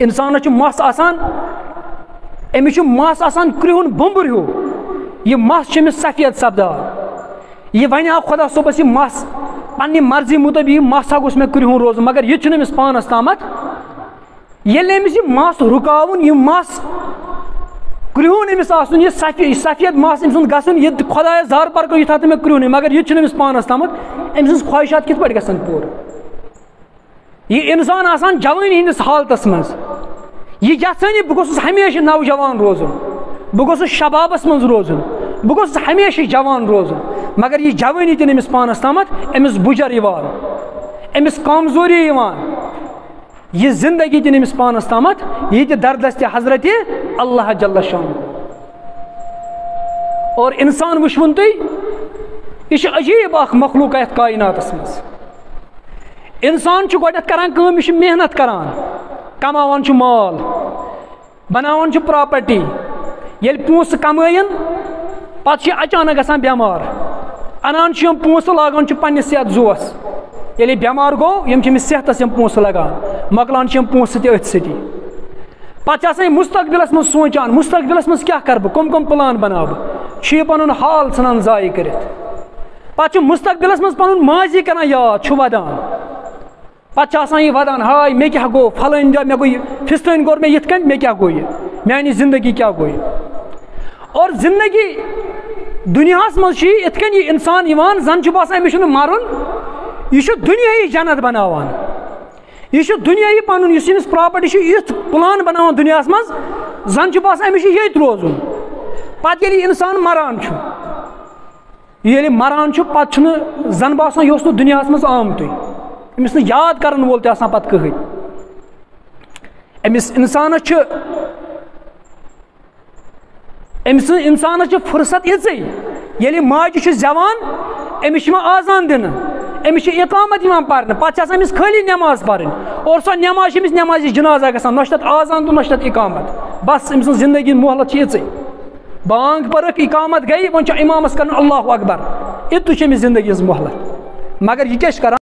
इंसान मस आसान अमिस मस आसान क्रिहुन बम्बर हूँ यह मस सफेद सपदान यह वन खुदा सोबस यह मस पन्नी मर्जी मुताबिक मस गोस मे क्रिहुन रोज मगर यह अमिस पानस तामत ये अमिस यह मस रुकावन यह मस क्रिहुन अमिस आसन यह सफेद मस अम गसन यह खुदा जार पर कर यह मे क्रिहुन मगर यह अमिस पानस तामत अम ख्वाहिशात कित पे गसन पूर यह इंसान आसान जवानी हंदिस हालतस मज यह यहान बह गोस हमेशा नौजवान रोजन बह गोस शबाबस मज रोजन बह गोस हमेशा जवान रोजन मगर यह जवानी तीन अमिस पानस तामत अमिस बुजर अमिस कमजोरी यह जिंदगी तीन अमिस पानस तामत यह दरदस्त हजरत अल्लाह जल्ल शान और इंसान वुन तुम यह अजीब मखलूक यथ कायनातस मज इंसान गोडत करान काम यह मेहनत करान कमावान माल बनावान प्रॉपर्टी ये पोस कमयन पे अचानक गसान बेमार अनान पोस लागान पन्नस सेहत जोस ये बेमार गो यम सेहतस पोस लगान मकलान पोस अथ सती पे मुस्तकबिलस मज सोचान मुस्तकबिलस मज क्या कर कम कम प्लान बना यह पन हाल सान जाय कर पे मुस्तकबिलस मज पन माजी कर याद वदान पे यह वदान हाय मे क्या गो फलान जगह मे गो फिस्तन गोर मे ये मे क्या गो यह मानी जिंदगी क्या गो और जिंदगी दुनियास मज ये इंसान जन बासान अमिस मरुन यह दुनियाई जन्नत बनावान यह दुनियाई पन प्रॉपर्टी युथ प्लान बनावान दुनियास मज जन बासान अमिस ये रोजुन पे इंसान मरान ये मरान पे जन बासान यह दुनियास मज आमत अमिस याद करन वोल पे कहीं अमिस इंसान फुर्सत ये माजि जवान अमिस आजान दिन अमिस इकामत पर पे खाली नमाज पढ़ और सो नमाज नमाज जनाजा गसान नश आजान तो नश इकामत बस अम जिंदगी मोहलत ये बांग पर इकामत गई वो इमामस कर अल्लाह अकबर ये जिंदगी मोहलत मगर यह क्या